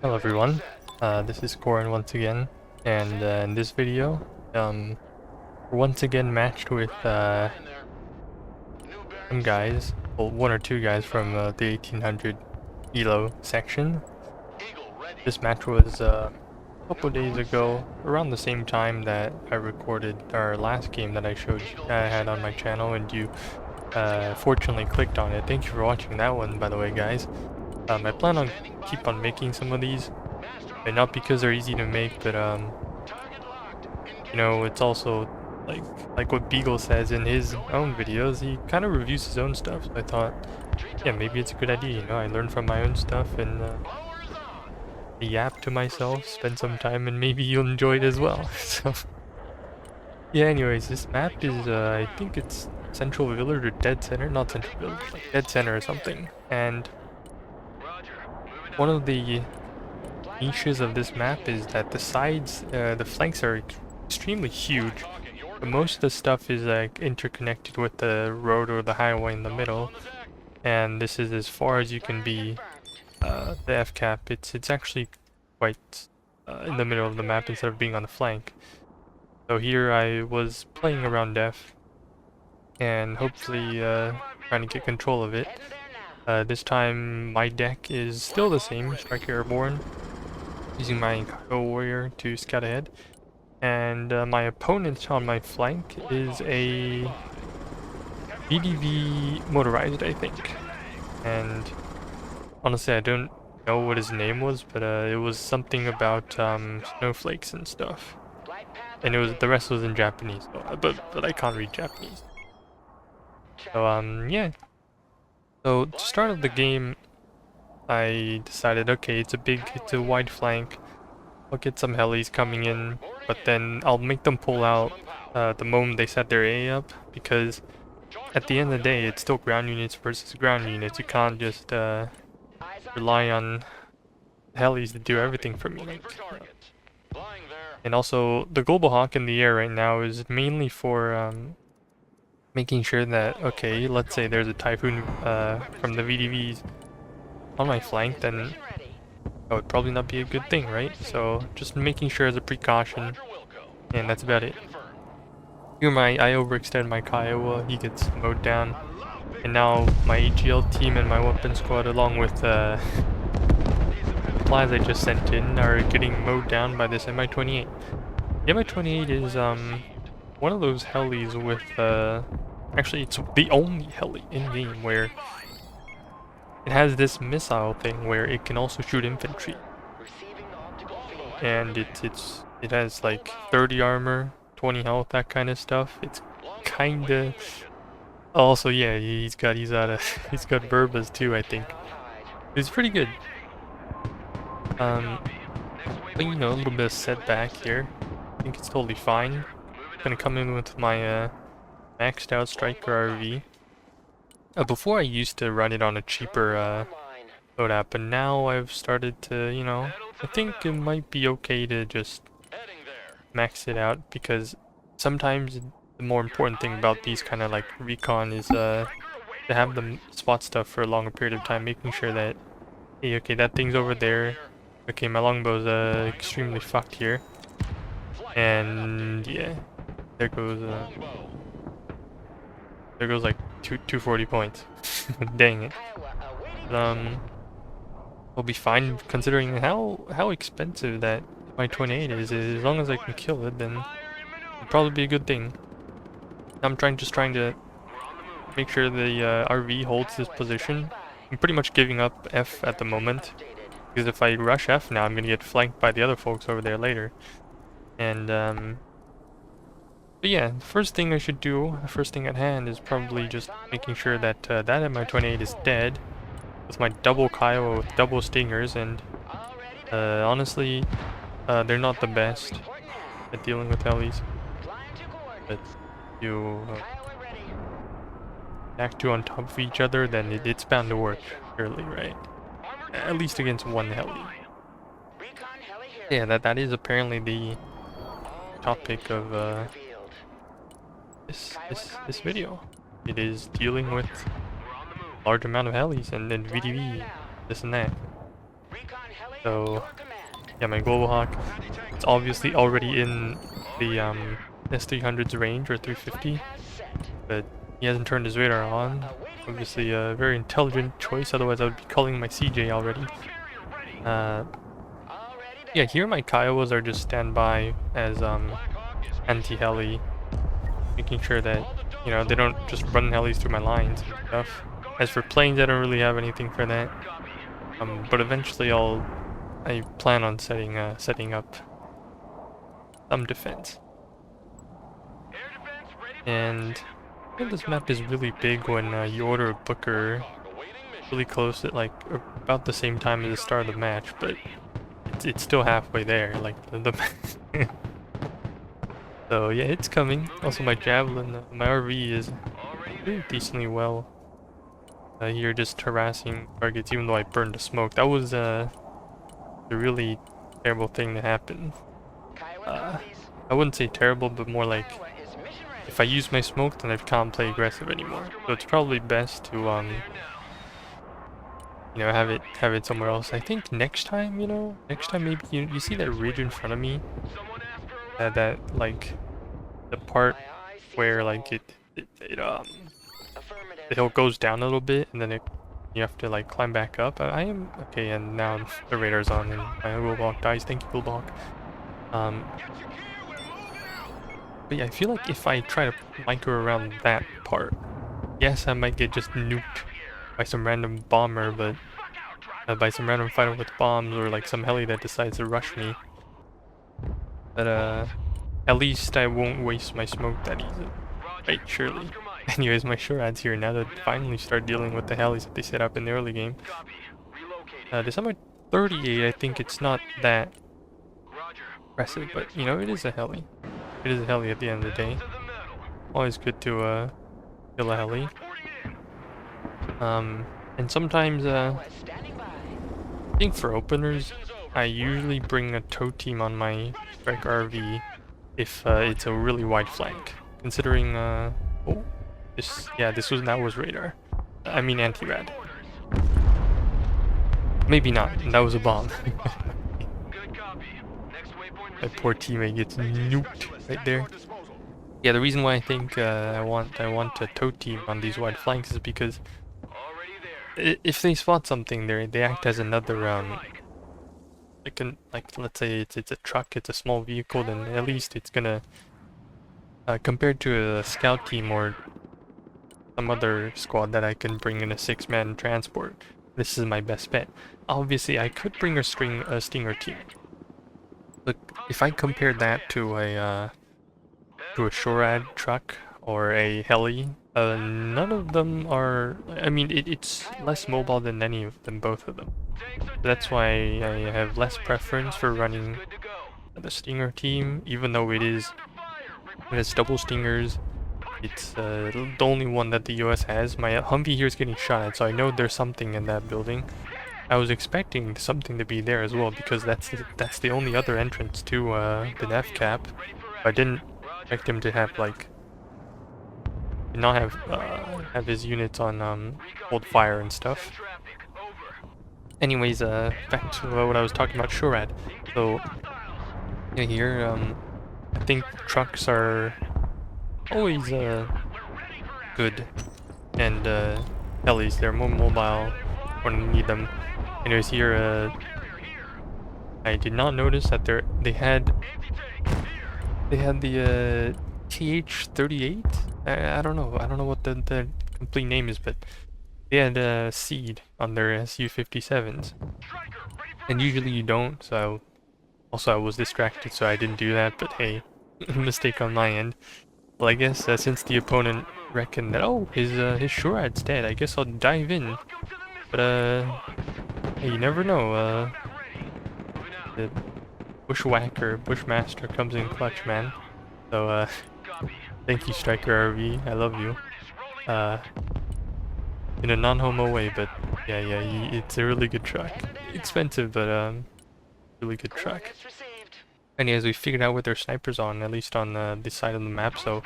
Hello everyone, this is Corin once again, and in this video, we're once again matched with some guys, well, one or two guys from the 1800 Elo section. This match was a couple days ago, around the same time that I recorded our last game that I had on my channel, and you fortunately clicked on it. Thank you for watching that one, by the way, guys. I plan on keep on making some of these, and not because they're easy to make, but you know, it's also like what Beagle says in his own videos. He kind of reviews his own stuff, so I thought, yeah, maybe it's a good idea. You know, I learn from my own stuff and yap to myself, spend some time, and maybe you'll enjoy it as well. So yeah, anyways, this map is I think it's Central Village or Dead Center, not Central Village, like Dead Center or something. And one of the niches of this map is that the sides, the flanks are extremely huge, but most of the stuff is like interconnected with the road or the highway in the middle, and this is as far as you can be. The F-cap, it's actually quite in the middle of the map instead of being on the flank. So here I was playing around F and hopefully trying to get control of it. This time my deck is still the same, Stryker Airborne, using my warrior to scout ahead, and my opponent on my flank is a VDV motorized, I think. And honestly, I don't know what his name was, but it was something about snowflakes and stuff, and the rest was in Japanese, so, but I can't read Japanese. So yeah. So to start off the game, I decided, okay, it's a wide flank. I'll get some Helis coming in, but then I'll make them pull out the moment they set their A up, because at the end of the day, it's still ground units versus ground units. You can't just rely on Helis to do everything for me. And also, the Global Hawk in the air right now is mainly for making sure that, okay, let's say there's a Typhoon from the VDVs on my flank, then that would probably not be a good thing, right? So just making sure as a precaution, and that's about it. Here I overextend my Kiowa, he gets mowed down, and now my AGL team and my weapon squad, along with the supplies I just sent in, are getting mowed down by this Mi-28. The Mi-28 is one of those helis with actually it's the only heli in game where it has this missile thing where it can also shoot infantry, and it has like 30 armor, 20 health, that kind of stuff. It's kinda also, yeah, he's got Burbas too, I think. It's pretty good. But you know, a little bit of setback here. I think it's totally fine. I'm gonna come in with my maxed out Stryker RV. Before I used to run it on a cheaper load app, but now I've started to, you know, I think it might be okay to just max it out, because sometimes the more important thing about these kind of like recon is to have them spot stuff for a longer period of time, making sure that, hey, okay, that thing's over there. Okay, my longbow's extremely fucked here. And yeah, there goes like 240 points. Dang it. We'll be fine considering how expensive that Mi-28 is. As long as I can kill it, then it'll probably be a good thing. I'm just trying to make sure the RV holds this position. I'm pretty much giving up F at the moment, because if I rush F now, I'm gonna get flanked by the other folks over there later. And but yeah, the first thing I should do, the first thing at hand, is probably just making sure that that Mi-28 is dead with my double Kiowa with double stingers, and honestly, they're not the best at dealing with helis. But you act two on top of each other, then it's bound to work, surely, right? At least against one heli. Yeah, that is apparently the topic of this video. It is dealing with a large amount of helis and then VDV this and that. So yeah, my Global Hawk, it's obviously already in the S300's range, or 350, but he hasn't turned his radar on. Obviously a very intelligent choice, otherwise I would be calling my CJ already. Yeah, here my Kiowas are just standby as anti-heli, making sure that, you know, they don't just run helis through my lines and stuff. As for planes, I don't really have anything for that. But eventually I plan on setting up some defense. And I think this map is really big when you order a Booker really close at like about the same time as the start of the match, but it's still halfway there, like the so yeah, it's coming. Also my Javelin, my RV is doing decently well. Here just harassing targets, even though I burned the smoke. That was a really terrible thing to happen. I wouldn't say terrible, but more like if I use my smoke, then I can't play aggressive anymore. So it's probably best to you know, have it somewhere else. I think next time, you know, maybe you see that ridge in front of me, that like the part where like the hill goes down a little bit and then you have to like climb back up. I am okay, and now the radar's on and my Wilbok dies. Thank you, Wilbok. But yeah, I feel like if I try to micro around that part, yes, I might get just nuked by some random bomber, but by some random fighter with bombs, or like some heli that decides to rush me. But at least I won't waste my smoke that easily. Right, surely. Anyways, my SHORAD's here now to finally start dealing with the helis that they set up in the early game. December 38, I think it's not that impressive, but you know, it is a heli. It is a heli at the end of the day. Always good to kill a heli. And sometimes I think for openers, I usually bring a tow team on my Stryker RV if it's a really wide flank. Considering oh, that was radar. I mean anti-rad. Maybe not. That was a bomb. That poor teammate gets nuked right there. Yeah, the reason why I think I want a tow team on these wide flanks is because if they spot something, they act as another like let's say it's a truck, it's a small vehicle, then at least it's gonna compared to a scout team or some other squad that I can bring in a 6-man transport. This is my best bet. Obviously, I could bring a Stinger team. But if I compare that to a SHORAD truck or a heli, none of them are. I mean, it's less mobile than any of them, both of them. That's why I have less preference for running the Stinger team, even though it has double Stingers. It's the only one that the US has. My Humvee here is getting shot at, so I know there's something in that building. I was expecting something to be there as well, because that's the only other entrance to the NF cap. I didn't expect him to have like not have his units on hold fire and stuff. Anyways, back to what I was talking about, SHORAD. So yeah, here I think trucks are always good, and helis, they're more mobile when you need them. Anyways, here I did not notice that they had the TH-38. I don't know what the complete name is, but they had Seed on their Su-57s, and usually you don't. So also I was distracted, so I didn't do that. But hey, mistake on my end. Well, I guess since the opponent reckoned that, oh, his SHORAD's dead, I guess I'll dive in. But hey, you never know. The Bushmaster comes in clutch, man. So thank you, Stryker RV. I love you. In a non-homo way, but yeah, it's a really good truck. Expensive, but really good truck. Anyways, we figured out what their sniper's on, at least on this side of the map, so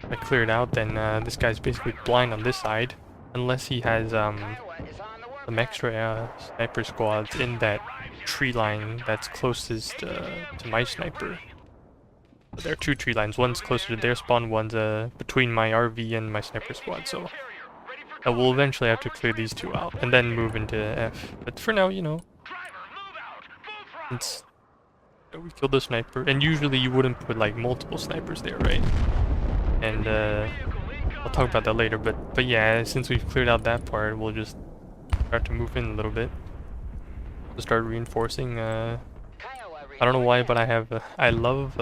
if I clear it out, then this guy's basically blind on this side, unless he has some extra sniper squads in that tree line that's closest to my sniper. There are two tree lines. One's closer to their spawn, one's between my RV and my sniper squad. So we'll eventually have to clear these two out and then move into F. But for now, you know, it's we killed the sniper, and usually you wouldn't put like multiple snipers there, right? And I'll talk about that later. But yeah, since we've cleared out that part, we'll just start to move in a little bit. We'll start reinforcing. I don't know why, but I love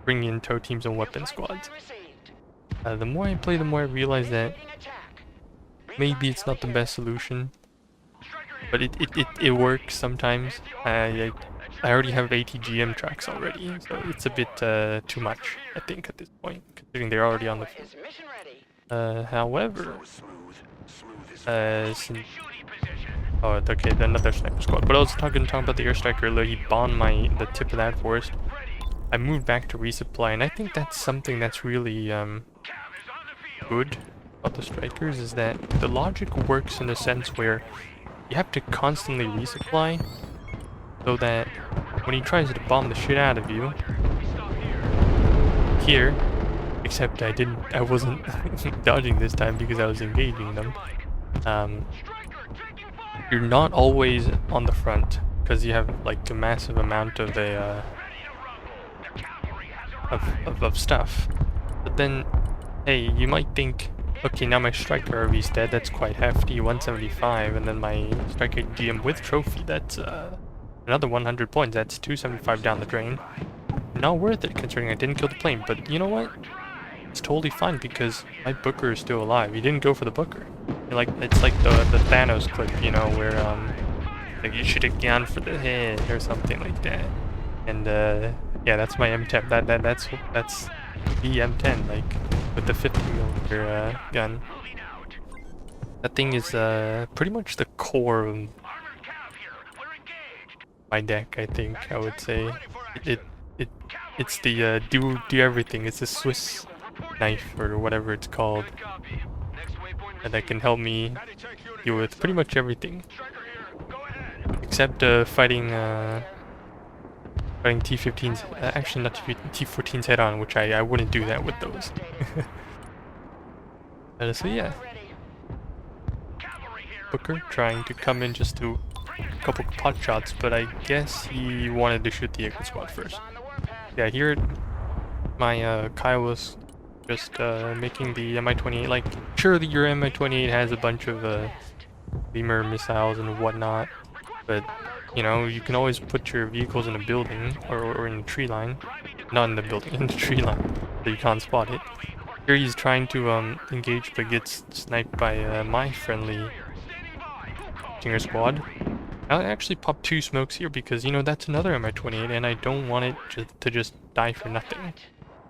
bringing in tow teams and weapon squads. The more I play, the more I realize that maybe it's not the best solution, but it works sometimes. I already have ATGM tracks already, so it's a bit too much, I think, at this point, considering they're already on the field. However, oh, okay, another sniper squad. But I was talking about the air striker. He bombed the tip of that forest. I moved back to resupply, and I think that's something that's really good about the strikers, is that the logic works in a sense where you have to constantly resupply, so that when he tries to bomb the shit out of you here, except I wasn't dodging this time because I was engaging them, you're not always on the front because you have like a massive amount of of stuff. But then, hey, you might think, okay, now my Stryker RV's dead, that's quite hefty, 175, and then my Stryker GM with trophy, that's another 100 points, that's 275 down the drain. Not worth it considering I didn't kill the plane, but you know what? It's totally fine because my Booker is still alive. He didn't go for the Booker. Like, it's like the Thanos clip, you know, where like you should have gone for the head or something like that. And yeah, that's my M10. That's the M10, like with the 50mm gun. That thing is pretty much the core of my deck, I think. I would say it's the do everything. It's a Swiss knife or whatever it's called, and that can help me deal with pretty much everything except fighting T-15s, actually not T-14s head on, which I wouldn't do that with those. So yeah, Booker trying to come in just to a couple pot shots, but I guess he wanted to shoot the Eagle Squad first. Yeah, here my Kyle was just making the Mi-28. Like, surely your Mi-28 has a bunch of beamer missiles and whatnot, but you know, you can always put your vehicles in a building or in a tree line. Not in the building, in the tree line, so you can't spot it. Here he's trying to engage, but gets sniped by my friendly Stinger squad. I'll actually pop 2 smokes here because, you know, that's another Mi-28 and I don't want it to just die for nothing.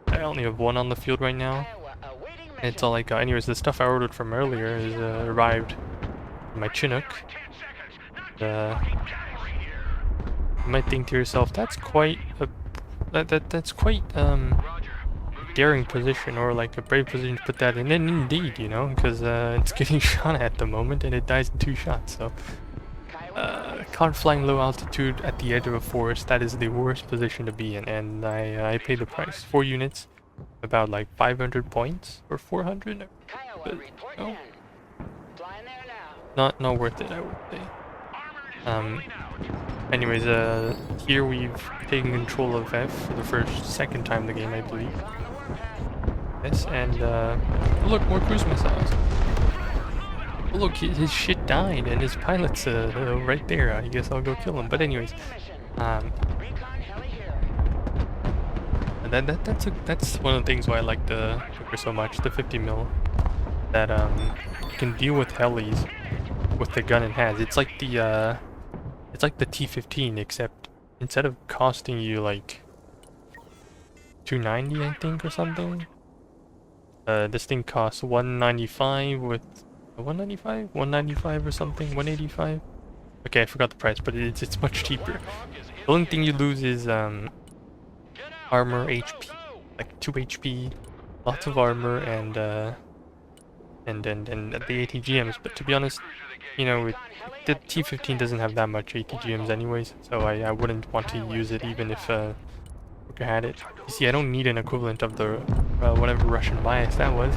I only have 1 on the field right now, and it's all I got. Anyways, the stuff I ordered from earlier is arrived in my Chinook. You might think to yourself, that's quite a that's quite daring position, or like a brave position to put that in. And indeed, you know, because it's getting shot at the moment and it dies in 2 shots. So caught flying low altitude at the edge of a forest, that is the worst position to be in, and I paid the price. 4 units, about like 500 points or 400, but no, not worth it, I would say. Anyways, here we've taken control of F for the second time in the game, I believe. Yes, and look, more cruise missiles. Oh, look, his shit died, and his pilot's right there. I guess I'll go kill him. But anyways, that's one of the things why I like the Booker so much. The 50mm, that you can deal with helis with the gun it has. It's like the T-15, except instead of costing you like 290, I think, or something, this thing costs 195 with 195 or something, 185. Okay, I forgot the price, but it's much cheaper. The only thing you lose is armor, HP, like 2 HP, lots of armor, and and the ATGMs. But to be honest, you know, the T-15 doesn't have that much ATGMs anyways, so I wouldn't want to use it even if Stryker had it. You see, I don't need an equivalent of the whatever Russian bias that was.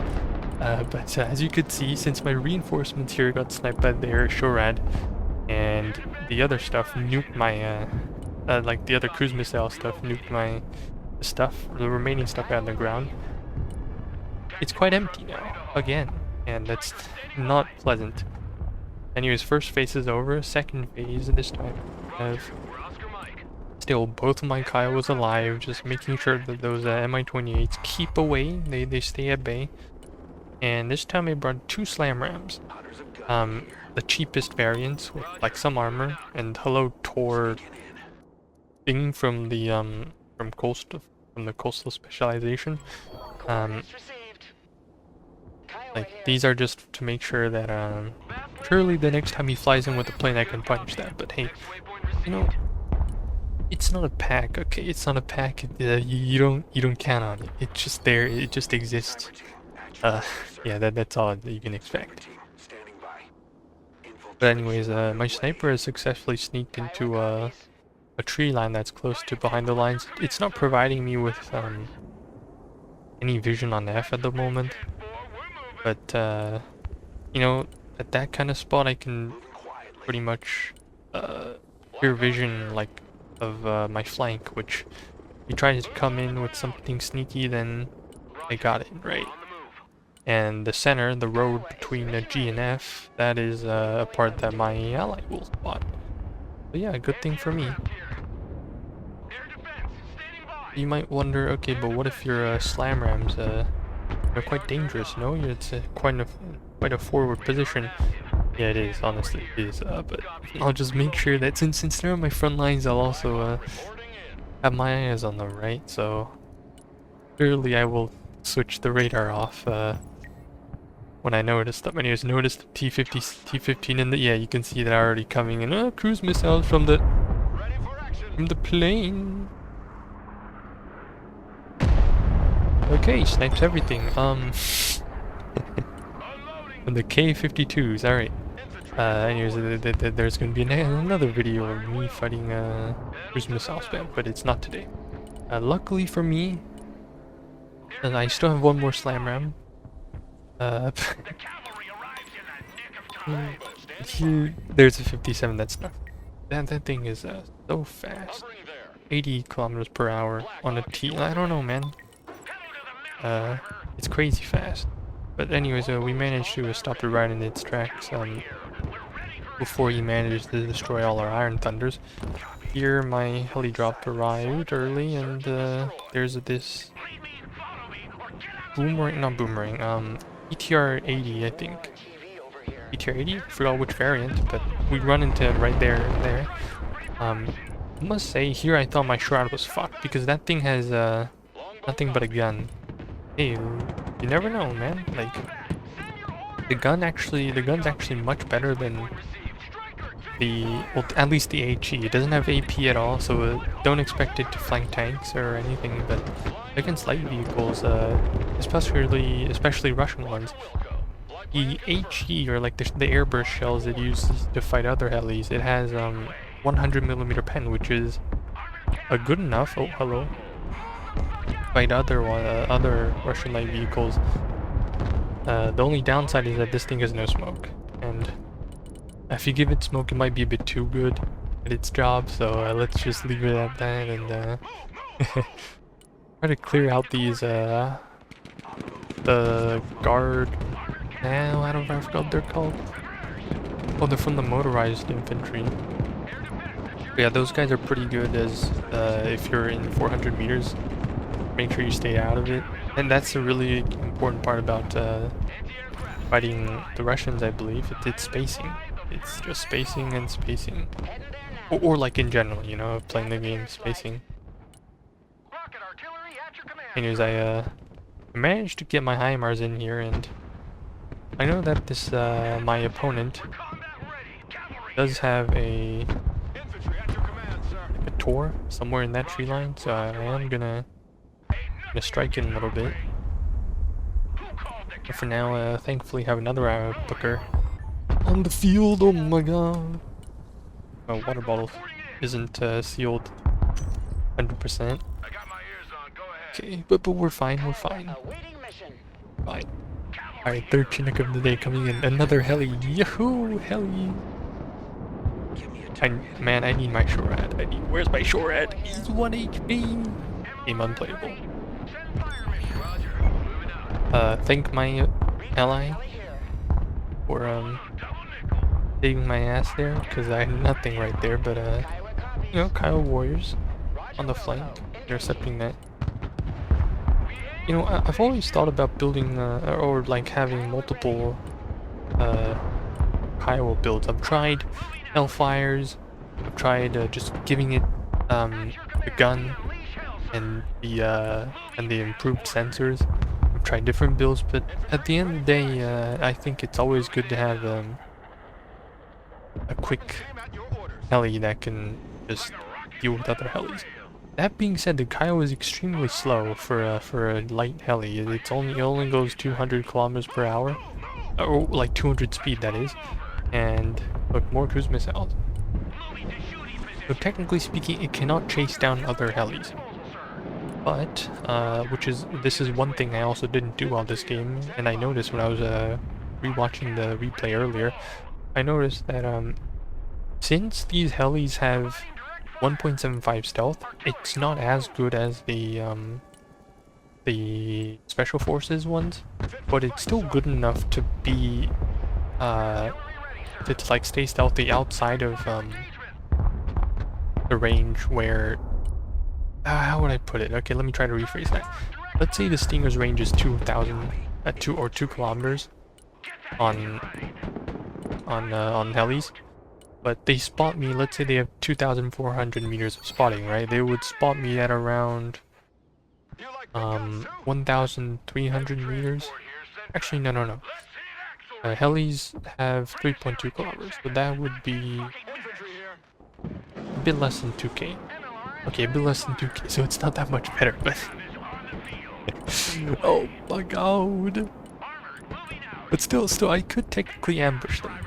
But as you could see, since my reinforcements here got sniped by their SHORAD, and the other stuff nuked my, like the other cruise missile stuff nuked my stuff, the remaining stuff out on the ground, it's quite empty now, again, and that's not pleasant. Anyways, first phase is over, second phase this time I have still both of my Kiowas alive, just making sure that those Mi-28s keep away, they stay at bay. And this time I brought 2 slam rams, the cheapest variants with like some armor, and hello Tor thing from the from the coastal specialization. Like these are just to make sure that surely the next time he flies in with a plane I can punch that. But hey, you know, it's not a pack, okay? It's not a pack. You don't count on it. It's just there. It just exists. Yeah, that's all that you can expect. But anyways, my sniper has successfully sneaked into a tree line that's close to behind the lines. It's not providing me with any vision on F at the moment, but you know, at that kind of spot I can pretty much hear vision like of my flank, which if he tries to come in with something sneaky, then I got it right. And the center, the road between G and F, that is a part that my ally will spot. But yeah, good thing for me. You might wonder, okay, but what if your slam rams, they're quite dangerous, no? It's quite a forward position. Yeah, it is, honestly, it is. But I'll just make sure that since they're on my front lines, I'll also have my eyes on them, right? So clearly I will switch the radar off when I noticed that. Anyways, noticed the T-15 in the, yeah, you can see that already coming in. Oh, cruise missiles from the plane. Okay, snipes everything. And the Ka-52s. All right. Anyways, there's gonna be another video of me fighting cruise missile spam, but it's not today. Luckily for me, and I still have one more slam ram. There's a 57 that's not. That thing is so fast. 80 kilometers per hour on a T. I don't know, man. It's crazy fast. But anyways, we managed to stop it right in its tracks before he managed to destroy all our Iron Thunders. Here, my heli drop arrived early, and there's this boomerang, not boomerang, ETR-80, I think. ETR-80? I forgot which variant, but we run into it right there and there. I must say, here I thought my SHORAD was fucked, because that thing has nothing but a gun. Hey, you never know, man. Like, the gun's actually much better than well, at least the HE. It doesn't have AP at all, so don't expect it to flank tanks or anything, but against light vehicles, especially Russian ones, the HE, or like the airburst shells it uses to fight other helis, it has 100mm pen, which is good enough. Oh, hello. Fight other Russian light vehicles. The only downside is that this thing has no smoke, and if you give it smoke, it might be a bit too good at its job. So let's just leave it at that and try to clear out these the guard. Now I don't know what they're called. Oh, they're from the motorized infantry. But yeah, those guys are pretty good as if you're in 400 meters. Make sure you stay out of it, and that's a really important part about fighting the Russians, I believe. It's spacing. It's just spacing and spacing, or like in general, you know, playing the game, spacing. Anyways, I managed to get my HIMARS in here, and I know that this my opponent does have a Tor somewhere in that tree line, so I am gonna strike it a little bit. But for now, thankfully have another booker on the field. Oh my god. My water bottle isn't sealed 100%. Okay, but we're fine, we're fine. Fine. Alright, third Chinook of the day coming in. Another heli. Yahoo! Heli! Man, I need my SHORAD. Where's my SHORAD? He's 1 HP! Game unplayable. Thank my ally for saving my ass there, because I had nothing right there, but you know, Kyle warriors on the flank, intercepting that. You know, I've always thought about building, or like having multiple Kyle builds. I've tried Hellfires, I've tried just giving it the gun and the improved sensors. I've tried different builds, but at the end of the day, I think it's always good to have a quick heli that can just deal with other helis. That being said, the Kyle is extremely slow for a light heli. It only goes 200 kilometers per hour, or like 200 speed, that is. And look, more cruise missiles. So technically speaking, it cannot chase down other helis. But this is one thing I also didn't do on this game, and I noticed when I was rewatching the replay earlier. I noticed that since these helis have 1.75 stealth, it's not as good as the special forces ones, but it's still good enough to be to like stay stealthy outside of the range where how would I put it? Okay, let me try to rephrase that. Let's say the Stinger's range is 2,000 2 kilometers on helis. But they spot me, let's say they have 2,400 meters of spotting, right? They would spot me at around 1,300 meters. Actually, no. Helis have 3.2 kilometers, so that would be a bit less than 2k. Okay, a bit less than 2k, so it's not that much better, but... oh my god! But still, I could technically ambush them.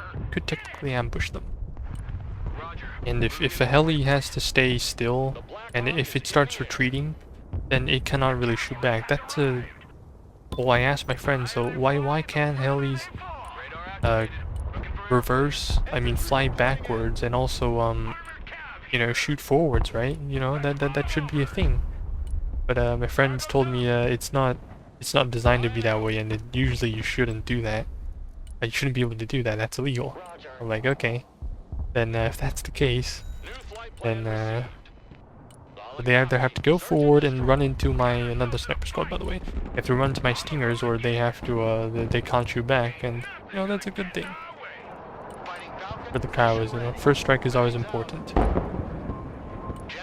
And if a heli has to stay still, and if it starts retreating, then it cannot really shoot back. That's a... well, I asked my friend, so why can't helis reverse, fly backwards, and also, you know, shoot forwards, right? You know, that should be a thing. But my friends told me it's not designed to be that way, and usually you shouldn't do that. You shouldn't be able to do that, that's illegal. I'm like, okay. Then if that's the case, then they either have to go forward and run into another sniper squad, by the way. They have to run to my Stingers, or they have to they can't shoot back, and you know, that's a good thing for the Cows. You know, first strike is always important.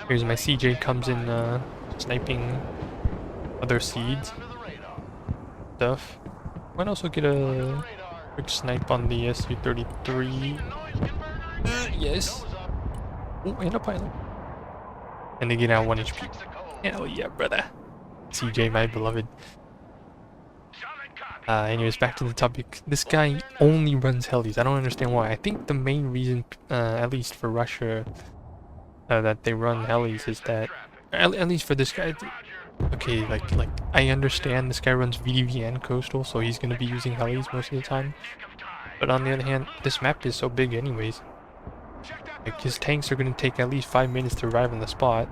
Here's my CJ comes in sniping other seeds stuff. Might also get a quick snipe on the Su-33. Yes. Oh, and a pilot. And they get out 1 HP. Hell yeah, brother. CJ, my beloved. Anyways, back to the topic. This guy only runs helis. I don't understand why. I think the main reason, at least for Russia, that they run helis is that, at least for this guy, okay, like I understand this guy runs VDV and coastal, so he's gonna be using helis most of the time. But on the other hand, this map is so big anyways. Like, his tanks are gonna take at least 5 minutes to arrive on the spot,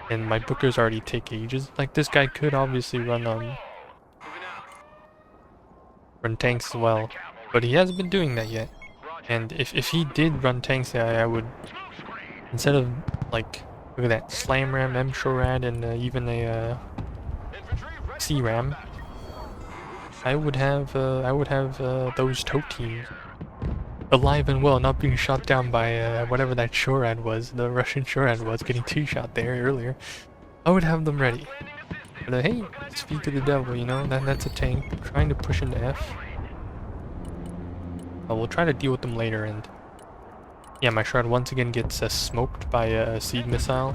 and my bookers already take ages. Like, this guy could obviously run tanks as well, but he hasn't been doing that yet. And if he did run tanks, I would, instead of like, look at that, Slam Ram, M-SHORAD, and even a C-Ram, I would have those tow teams alive and well, not being shot down by whatever that SHORAD was, the Russian SHORAD was, getting 2-shot there earlier. I would have them ready. But hey, speak to the devil, you know, that's a tank trying to push into F. We'll try to deal with them later, and yeah, my SHORAD once again gets smoked by a seed missile,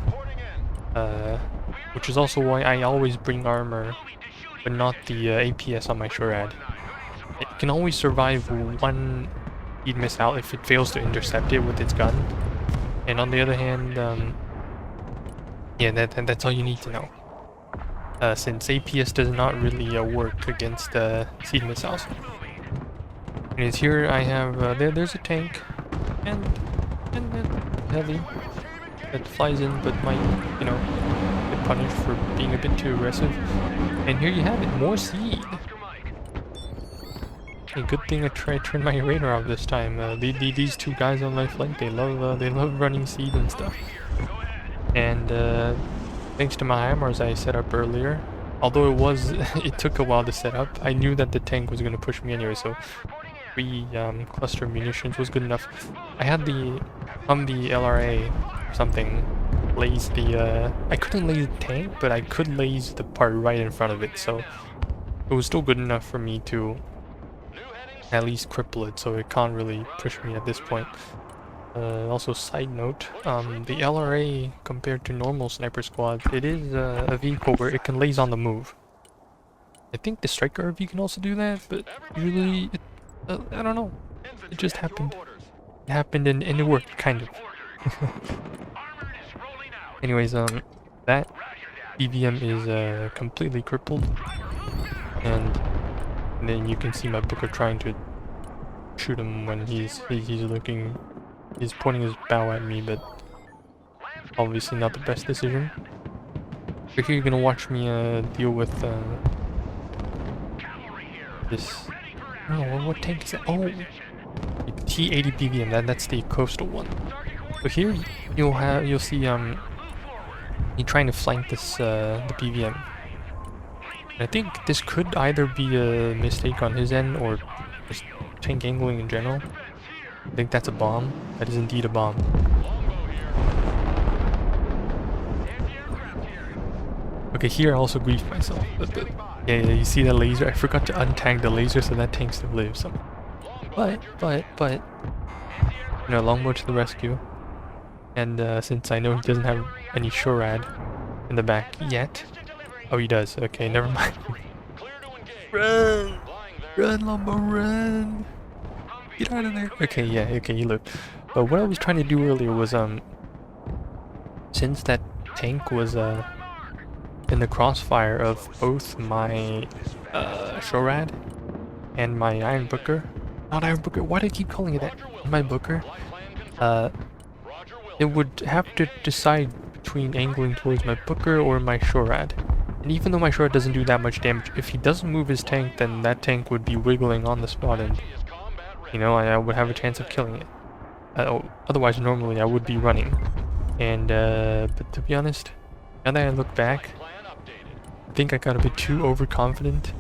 which is also why I always bring armor, but not the APS on my SHORAD. It can always survive one speed missile if it fails to intercept it with its gun. And on the other hand, yeah, that's all you need to know. Since APS does not really work against seed missiles. And here I have there's a tank and a heli that flies in, but might get punished for being a bit too aggressive. And here you have it, more seed. A good thing I turned my radar off this time. These two guys on my flank, they love running seed and stuff. And thanks to my hammers I set up earlier, although it took a while to set up, I knew that the tank was gonna push me anyway, so 3 cluster munitions was good enough. I had the LRA or something laze the I couldn't laze the tank, but I could laze the part right in front of it, so it was still good enough for me to at least cripple it, so it can't really push me at this point. Also, side note, the LRA compared to normal sniper squads, it is a vehicle where it can laze on the move. I think the Stryker RV can also do that, but usually, I don't know. It just happened. It happened and it worked, kind of. Anyways, that BVM is completely crippled, and then you can see my Booker trying to shoot him when he's pointing his bow at me, but obviously not the best decision. But here you're gonna watch me deal with this. Oh, what tank is that? Oh, T-80 BVM. That's the coastal one. So here you'll see me trying to flank this the BVM. I think this could either be a mistake on his end or just tank angling in general. I think that's a bomb. That is indeed a bomb. Okay, here I also griefed myself. But yeah, you see that laser? I forgot to untag the laser, so that tank still lives. So. But, longbow to the rescue. And since I know he doesn't have any SHORAD in the back yet. Oh, he does. Okay, never mind. Run! Run, Longbow, run! Get out of there. Okay, yeah, okay, you lived. But what I was trying to do earlier was, since that tank was, in the crossfire of both my, SHORAD and my Iron Booker. Not Iron Booker, why do I keep calling it that? My Booker. It would have to decide between angling towards my Booker or my SHORAD. And even though my SHORAD doesn't do that much damage, if he doesn't move his tank, then that tank would be wiggling on the spot and, I would have a chance of killing it. Otherwise, normally I would be running. And, but to be honest, now that I look back, I think I got a bit too overconfident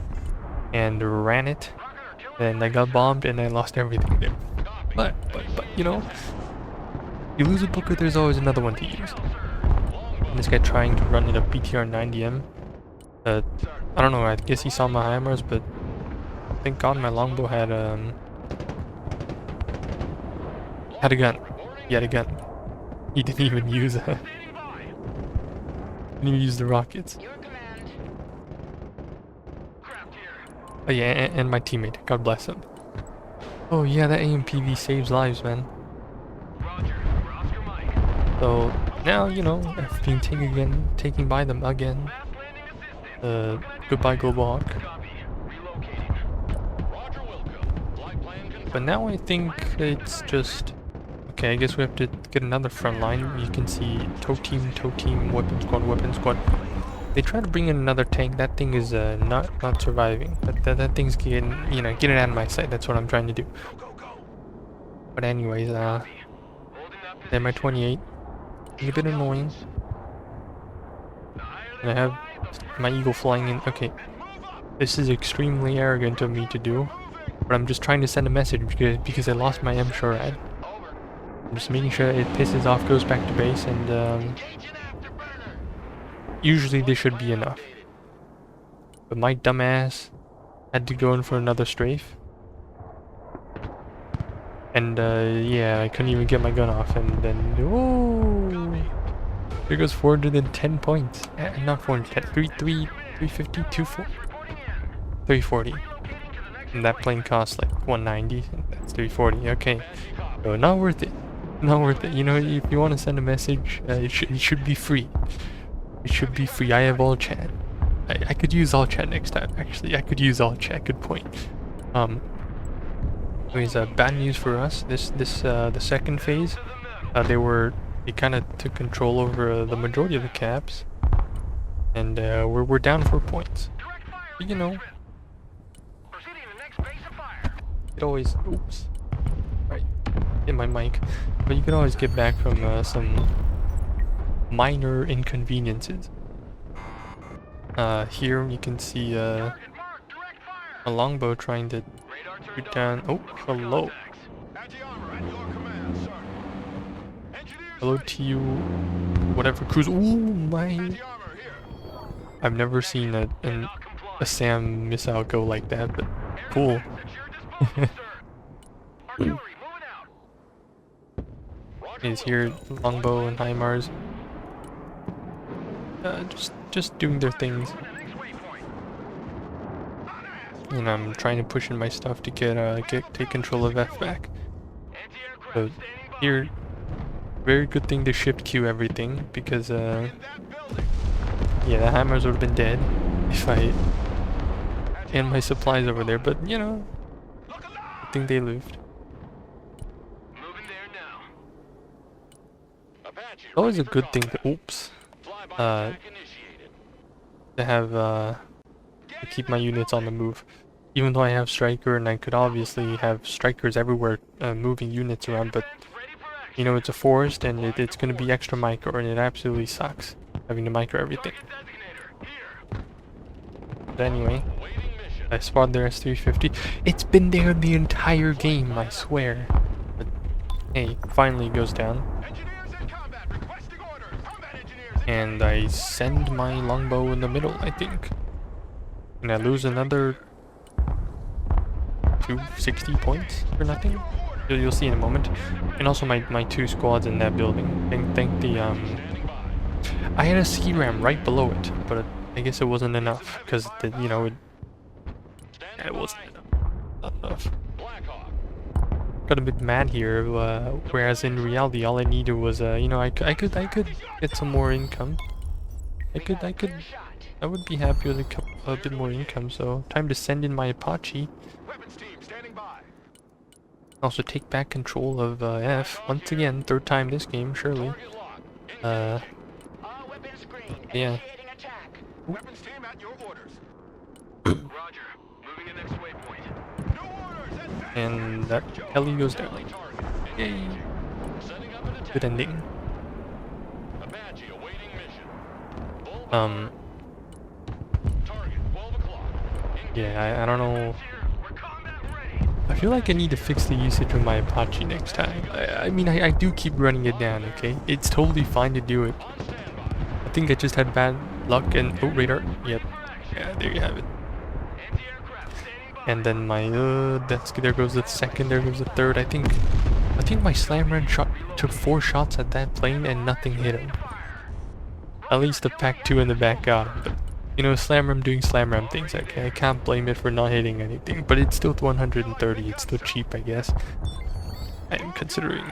and ran it. Then I got bombed and I lost everything there. But, you lose a Booker, there's always another one to use. And this guy trying to run in a BTR 90M. I don't know, I guess he saw my hammers, but thank God my longbow had a gun. He had a gun. He didn't even use didn't even use the rockets. Oh yeah, and my teammate, God bless him. Oh yeah, that AMPV saves lives, man. So now, I've been taken by them again. Goodbye, Global Hawk. But now I think it's just... Okay, I guess we have to get another front line. You can see tow team, weapon squad. They try to bring in another tank. That thing is not surviving. But that thing's getting, get it out of my sight. That's what I'm trying to do. But anyways, they're my 28. A bit annoying. And I have my eagle flying in. Okay, this is extremely arrogant of me to do, but I'm just trying to send a message because I lost my M-SHORAD. I'm just making sure it pisses off, goes back to base, and usually this should be enough. But my dumbass had to go in for another strafe. And yeah, I couldn't even get my gun off, and then there goes 410 points. Not 410, 350, 340. And that plane costs like 190, and that's 340. Okay, so not worth it. Not worth it. You know, if you want to send a message, it should be free. It should be free. I have all chat. I could use all chat next time. Actually, I could use all chat. Good point. Anyways, bad news for us. The second phase, they kind of took control over the majority of the caps, and we're down 4 points. But, you know, it always oops, right, in my mic. But you can always get back from some minor inconveniences. Here you can see a longbow trying to shoot down. Oh, hello. Hello to you, whatever cruise. Ooh, my! I've never seen a SAM missile go like that, but cool. Is here longbow and HIMARS, just doing their things, and I'm trying to push in my stuff to take control of F back. So here, very good thing to shift queue everything, because yeah, the HIMARS would have been dead if I and my supplies over there, but you know, I think they lived. Always a good thing to to have to keep my units on the move. Even though I have Stryker, and I could obviously have Strikers everywhere moving units around, but you know, it's a forest and it's going to be extra micro, and it absolutely sucks having to micro everything. But anyway, I spotted their S350. It's been there the entire game, I swear. But hey, finally it goes down. And I send my longbow in the middle, I think. And I lose another 260 points for nothing. You'll see in a moment. And also my 2 squads in that building. Thank the I had a CRAM right below it, but I guess it wasn't enough, because you know it wasn't enough. Not enough. Got a bit mad here, whereas in reality all I needed was you know, I could get some more income. I would be happy with a bit more income. So time to send in my Apache. Also take back control of F once again, 3rd time this game, surely. Yeah. And that heli goes down. Yay! Good ending. Yeah, I don't know. I feel like I need to fix the usage of my Apache next time. I mean, I do keep running it down, okay? It's totally fine to do it. I think I just had bad luck and... oh, radar. Yep. Yeah, there you have it. And then my, there goes the 2nd, there goes the 3rd. I think my slam ram shot took 4 shots at that plane and nothing hit him. At least the Pac-2 in the back got him, but you know, slam ram doing slam ram things, okay? I can't blame it for not hitting anything, but it's still 130, it's still cheap, I guess. I'm considering,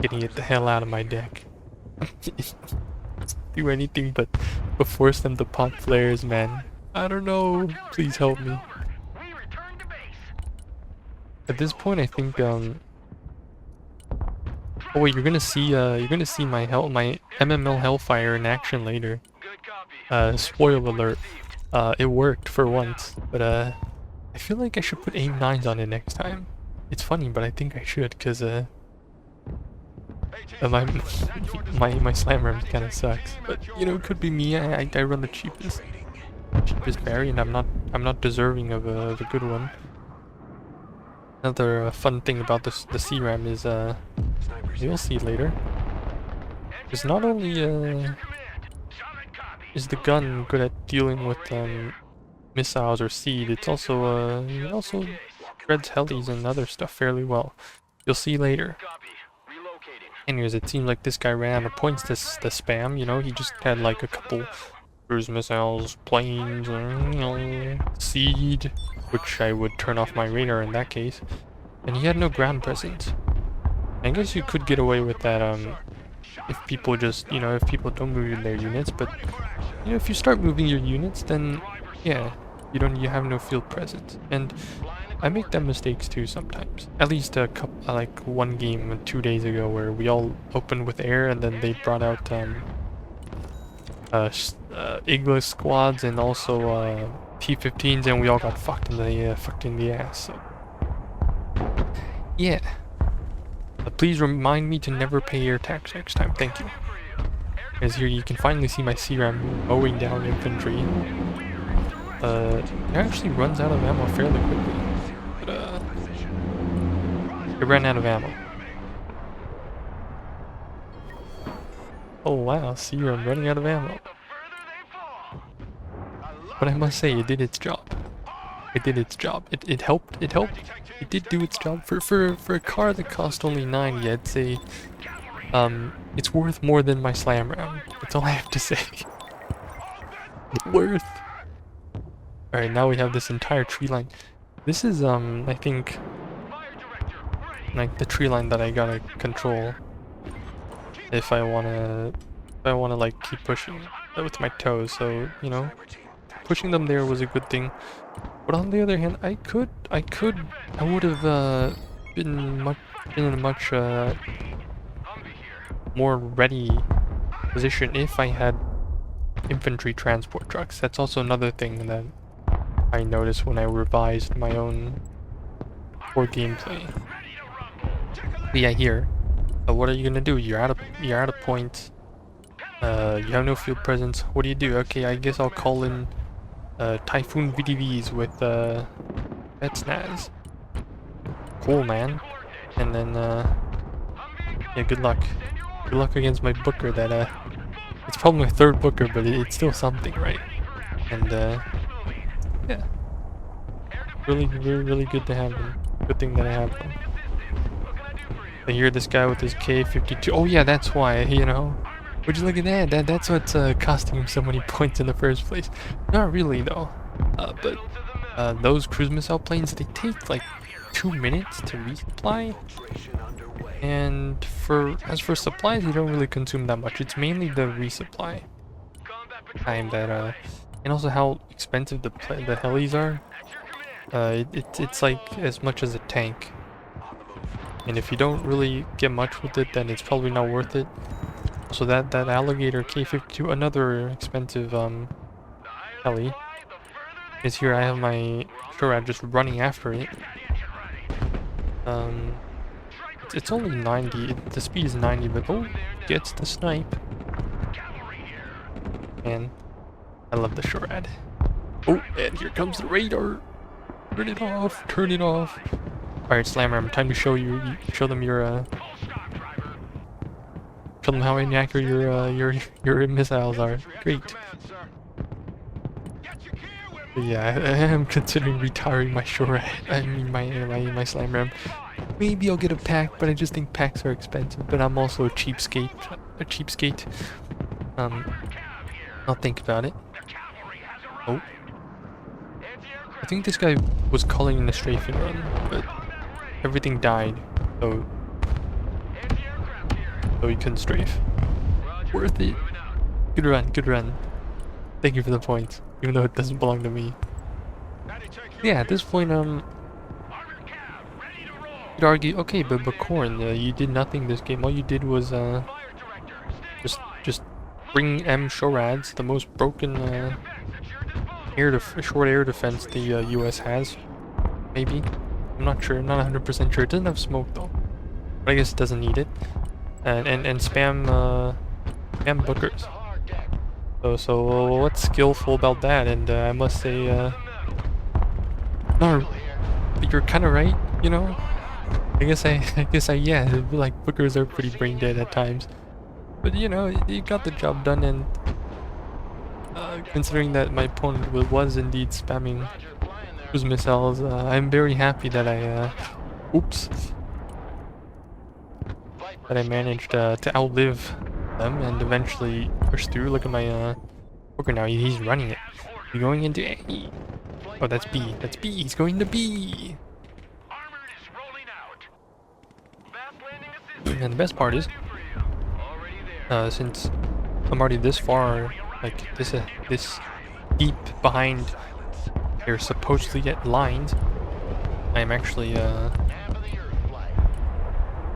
getting it the hell out of my deck. Do anything but force them to pop flares, man. I don't know, please help me. At this point, I think, oh wait, you're gonna see my MML Hellfire in action later. Spoiler alert, it worked for once, but I feel like I should put aim 9s on it next time. It's funny, but I think I should, cause my slam ram kind of sucks. But you know, it could be me. I run the cheapest berry, and I'm not deserving of a good one. Another fun thing about the CRAM is you'll see later. Is not only is the gun good at dealing with missiles or seed, it's also it also shreds helis and other stuff fairly well. You'll see later. Anyways, it seems like this guy ran out of points. The spam, you know, he just had like a couple cruise missiles, planes, seed, which I would turn off my radar in that case. And he had no ground presence. I guess you could get away with that if people just, if people don't move their units, but if you start moving your units, then yeah, you have no field presence. And I make them mistakes too sometimes. At least a couple, like one game 2 days ago where we all opened with air and then they brought out Igloo squads and also T-15s, and we all got fucked in the ass. So yeah. Please remind me to never pay air tax next time, thank you. As here you can finally see my CRAM mowing down infantry. It actually runs out of ammo fairly quickly. But it ran out of ammo. Oh wow, CRAM running out of ammo. But I must say, it did its job. It did its job. It helped. It helped. It did do its job. For a car that cost only 90, I'd say it's worth more than my slam ram. That's all I have to say. Worth. Alright, now we have this entire tree line. This is I think like the tree line that I gotta control if I wanna like keep pushing with my toes. So, pushing them there was a good thing. But on the other hand, I would have been in a much more ready position if I had infantry transport trucks. That's also another thing that I noticed when I revised my own core gameplay. But yeah, here, what are you gonna do? You're at a point. You have no field presence. What do you do? Okay, I guess I'll call in Typhoon VDVs with Vetsnaz. Cool, man. And then yeah, good luck. Good luck against my Booker. That it's probably my third Booker, but it's still something, right? And yeah, really good to have them. Good thing that I have them. I hear this guy with his Ka-52. Oh yeah, that's why. Would you look at that? That's what's costing him so many points in the first place. Not really though. But those cruise missile planes, they take like 2 minutes to resupply. And as for supplies, you don't really consume that much. It's mainly the resupply time that and also how expensive the Helis are. It's like as much as a tank. And if you don't really get much with it, then it's probably not worth it. So that alligator Ka-52, another expensive heli, is here. I have my Shorad just running after it. It's only 90. The speed is 90, but oh, gets the snipe. Man, I love the Shorad. Oh, and here comes the radar. Turn it off. Turn it off. All right, Slammer, time to show them your show them how inaccurate your missiles are. Great. But yeah, I am considering retiring my Shorad. I mean my Slam Ram. Maybe I'll get a pack, but I just think packs are expensive. But I'm also a cheapskate. I'll think about it. Oh, I think this guy was calling in a strafing run, but everything died, so he couldn't strafe. Worth it. Good run, good run. Thank you for the points, even though it doesn't belong to me. Yeah, at this point, you'd argue, okay, but Corn, you did nothing this game. All you did was just bring M Shorads, the most broken short air defense the U.S. has. Maybe. I'm not sure. Not 100% sure. It doesn't have smoke though. But I guess it doesn't need it. And spam Bookers. So what's skillful about that? And I must say, no, you're kind of right. I guess yeah. Like Bookers are pretty brain dead at times. But you got the job done, and considering that my opponent was indeed spamming cruise missiles, I'm very happy that I managed to outlive them and eventually push through. Look at my Booker now, he's running it. He's going into A. Oh, that's B. That's B. He's going to B. And the best part is, since I'm already this far, like this deep behind their supposedly at lines, I am actually I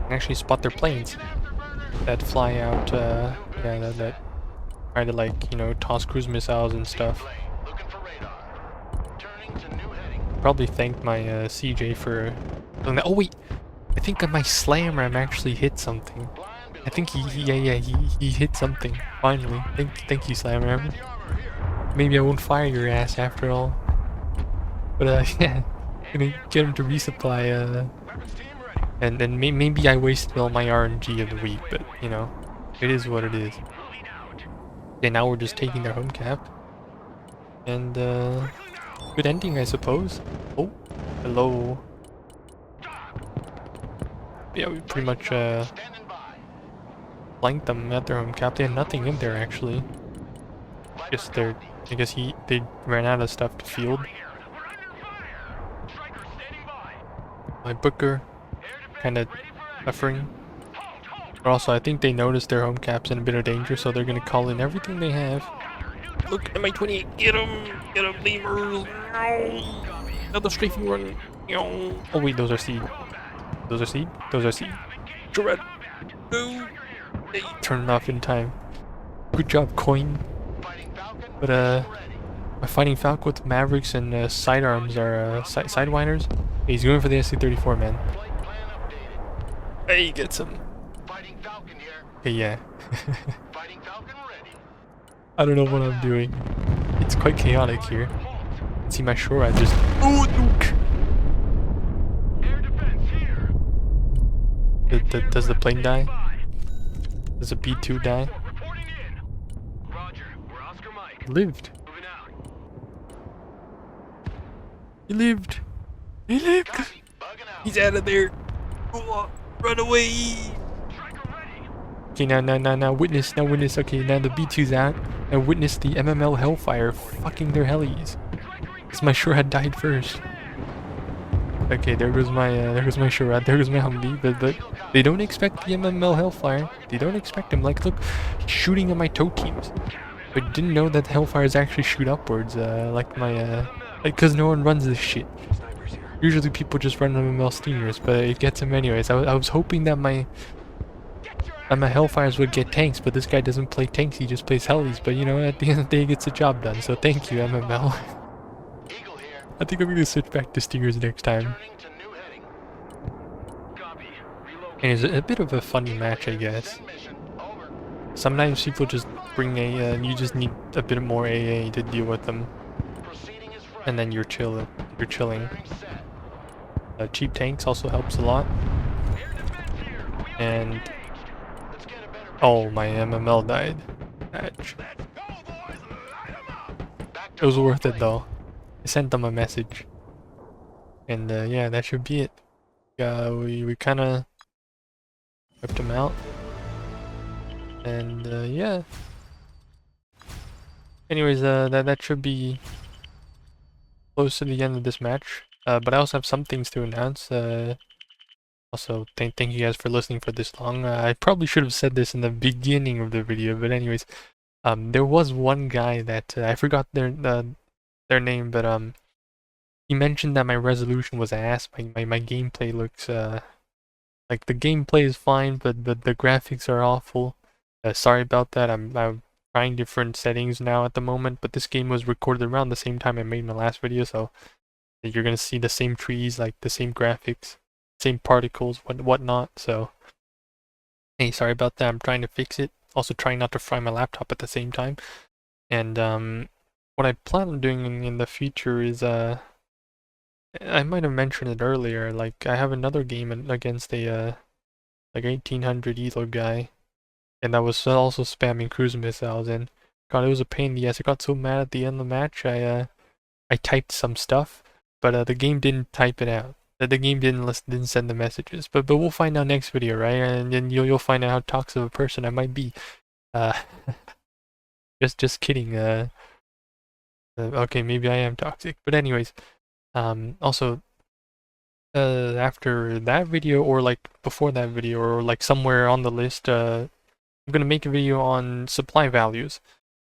can actually spot their planes that fly out. Yeah, that try to, like, you know, toss cruise missiles and stuff. Probably thank my CJ for doing that. Oh wait, I think on my slammer I'm actually hit something. I think he hit something finally. Thank you, slammer. Maybe I won't fire your ass after all. But yeah, gonna get him to resupply. And then maybe I wasted all my RNG of the week, but you know, it is what it is. Okay, now we're just taking their home cap, and good ending, I suppose. Oh, hello. Yeah, we pretty much flanked them at their home cap. They had nothing in there actually. I guess they ran out of stuff to field. My Booker kind of suffering. But also, I think they noticed their home cap's in a bit of danger, so they're gonna call in everything they have. Look at Mi-28, get him, lemurs! Another strafing run. Oh wait, those are seed. Those are seed. Those are seed. Shred. No. Hey, turn it off in time. Good job, coin. But my fighting Falcon with Mavericks and sidearms are sidewinders. He's going for the SC-34, man. Hey, he gets him. Okay, yeah. I don't know what I'm doing. It's quite chaotic here. See my shore, I just... Oh, nuke! Does the plane die? Does the B2 die? He lived. He lived. He lived. He's out of there. Run away. Okay, now witness. Now witness. Okay, now the B2's out. And witness the MML Hellfire fucking their Helis. Because my shore had died first. Okay, there goes my shore rod. There goes my Humvee. But they don't expect the MML Hellfire. They don't expect him. Like, look, shooting at my tow teams. But didn't know that Hellfires actually shoot upwards. Like my because no one runs this shit. Usually people just run MML Steamers, but it gets them anyways. I was hoping that my Hellfires would get tanks, but this guy doesn't play tanks, he just plays Helis. But you know, at the end of the day, he gets the job done. So thank you, MML. I think I'm gonna switch back to Stingers next time. And it's a bit of a funny match, I guess. Sometimes people just bring AA, and you just need a bit more AA to deal with them. And then you're chilling. Cheap tanks also helps a lot. And oh, my MML died. Patch. It was worth it though. I sent them a message. And yeah, that should be it. We kind of whipped them out. And yeah. Anyways, that should be close to the end of this match. But I also have some things to announce. Also, thank you guys for listening for this long. I probably should have said this in the beginning of the video, but anyways, there was one guy that I forgot their name, but he mentioned that my resolution was ass. My gameplay looks like the gameplay is fine, but the graphics are awful. Sorry about that. I'm trying different settings now at the moment, but this game was recorded around the same time I made my last video, so you're gonna see the same trees, like the same graphics, same particles, whatnot. So hey, sorry about that. I'm trying to fix it. Also trying not to fry my laptop at the same time. And what I plan on doing in the future is I might have mentioned it earlier. Like I have another game against a like 1800 elo guy, and I was also spamming cruise missiles. And God, it was a pain in the ass. I got so mad at the end of the match. I typed some stuff, but the game didn't type it out. The game didn't send the messages. But we'll find out next video, right? And then you'll find out how toxic of a person I might be. Just kidding. Okay, maybe I am toxic, but anyways, also, after that video or like before that video or like somewhere on the list, I'm gonna make a video on supply values,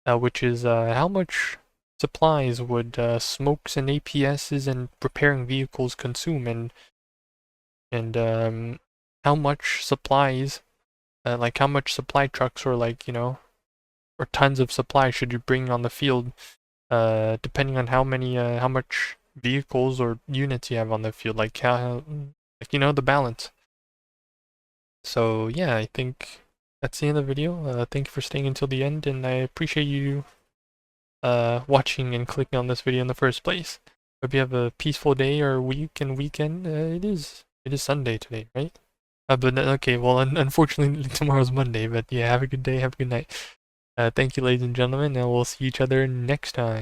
which is how much supplies would smokes and APSs and repairing vehicles consume, and how much supplies, like how much supply trucks or like or tons of supply should you bring on the field, depending on how much vehicles or units you have on the field, like how, like the balance. So yeah, I think that's the end of the video. Thank you for staying until the end, and I appreciate you watching and clicking on this video in the first place. Hope you have a peaceful day or week and weekend. It is Sunday today, right? But okay, well, unfortunately tomorrow's Monday. But yeah, have a good day, have a good night. Thank you, ladies and gentlemen, and we'll see each other next time.